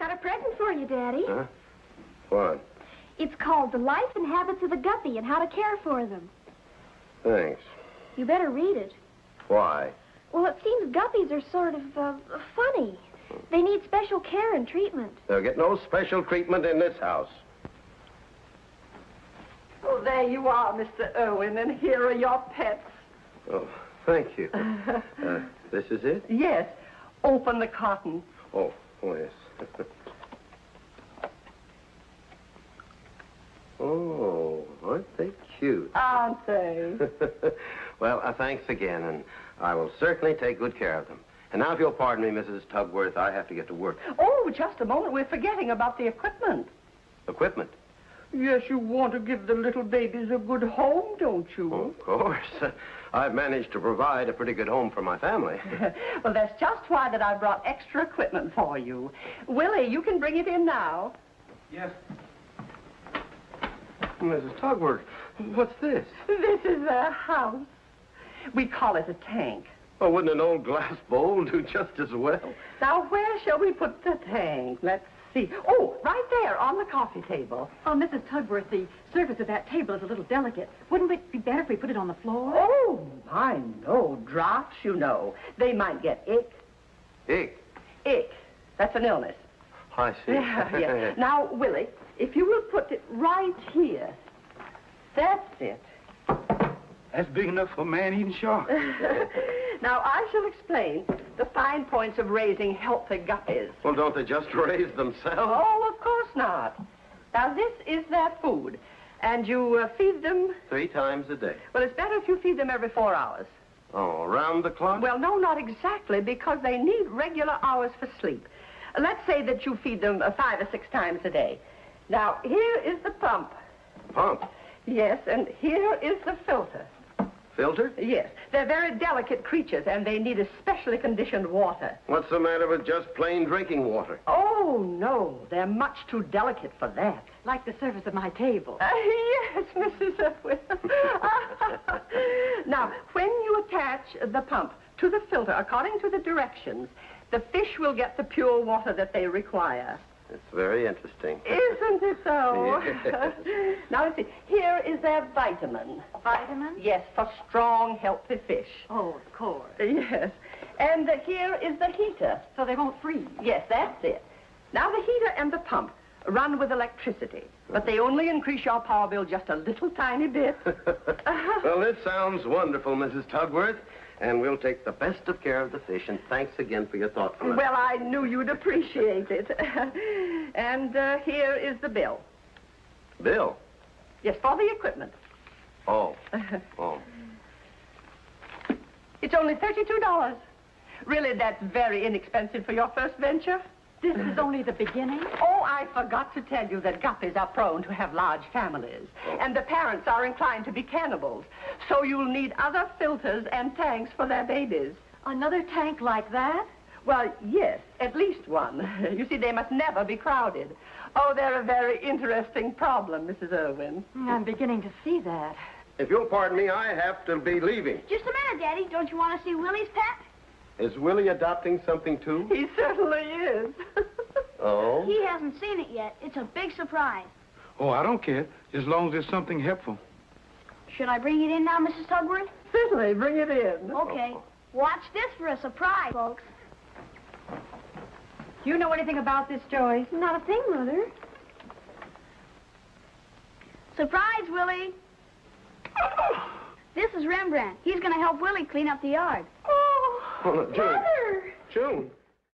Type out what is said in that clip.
Got a present for you, Daddy. Huh? What? It's called The Life and Habits of a Guppy and How to Care for Them. Thanks. You better read it. Why? Well, it seems guppies are sort of, funny. They need special care and treatment. They'll get no special treatment in this house. Oh, there you are, Mr. Irwin, and here are your pets. Oh, thank you. This is it? Yes. Open the carton. Oh, yes. Oh, aren't they cute? Aren't they? Well, thanks again, and I will certainly take good care of them. And now, if you'll pardon me, Mrs. Tugworth, I have to get to work. Oh, just a moment. We're forgetting about the equipment. Equipment? Yes, you want to give the little babies a good home, don't you? Oh, of course. I've managed to provide a pretty good home for my family. Well, that's just why that I brought extra equipment for you. Willie, you can bring it in now. Yes. Mrs. Tugworth, what's this? This is their house. We call it a tank. Oh, wouldn't an old glass bowl do just as well? Now, where shall we put the tank? Let's see. Oh, right there on the coffee table. Oh, Mrs. Tugworth, the surface of that table is a little delicate. Wouldn't it be better if we put it on the floor? Oh, I know. Drafts, you know. They might get ick. Ick? Ick. That's an illness. I see. Yeah. Now, Willie, if you will put it right here. That's it. That's big enough for a man-eating shark. Now, I shall explain the fine points of raising healthy guppies. Well, don't they just raise themselves? Oh, of course not. Now, this is their food, and you feed them... 3 times a day. Well, it's better if you feed them every 4 hours. Oh, around the clock? Well, no, not exactly, because they need regular hours for sleep. Let's say that you feed them 5 or 6 times a day. Now, here is the pump. Pump? Yes, and here is the filter. Filter? Yes. They're very delicate creatures, and they need especially conditioned water. What's the matter with just plain drinking water? Oh, no. They're much too delicate for that. Like the surface of my table. Yes, Mrs. Irwin. Now, when you attach the pump to the filter, according to the directions, the fish will get the pure water that they require. It's very interesting. Isn't it so? Yes. Now, let's see. Here is their vitamin. Vitamin? Yes, for strong, healthy fish. Oh, of course. Yes. And here is the heater. So they won't freeze. Yes, that's it. Now, the heater and the pump run with electricity, but they only increase your power bill just a little tiny bit. Well, this sounds wonderful, Mrs. Tugworth. And we'll take the best of care of the fish, and thanks again for your thoughtfulness. Well, I knew you'd appreciate it. And here is the bill. Bill? Yes, for the equipment. Oh. Oh. It's only $32. Really, that's very inexpensive for your first venture. This is only the beginning? Oh, I forgot to tell you that guppies are prone to have large families. Oh. And the parents are inclined to be cannibals. So you'll need other filters and tanks for their babies. Another tank like that? Well, yes, at least one. You see, they must never be crowded. Oh, they're a very interesting problem, Mrs. Irwin. I'm beginning to see that. If you'll pardon me, I have to be leaving. Just a minute, Daddy. Don't you want to see Willie's pet? Is Willie adopting something, too? He certainly is. Oh? He hasn't seen it yet. It's a big surprise. Oh, I don't care, as long as there's something helpful. Should I bring it in now, Mrs. Tugworth? Certainly, bring it in. Okay. Watch this for a surprise, folks. Do you know anything about this, Joyce? Not a thing, Mother. Surprise, Willie. This is Rembrandt. He's going to help Willie clean up the yard. Oh, June. Mother! June.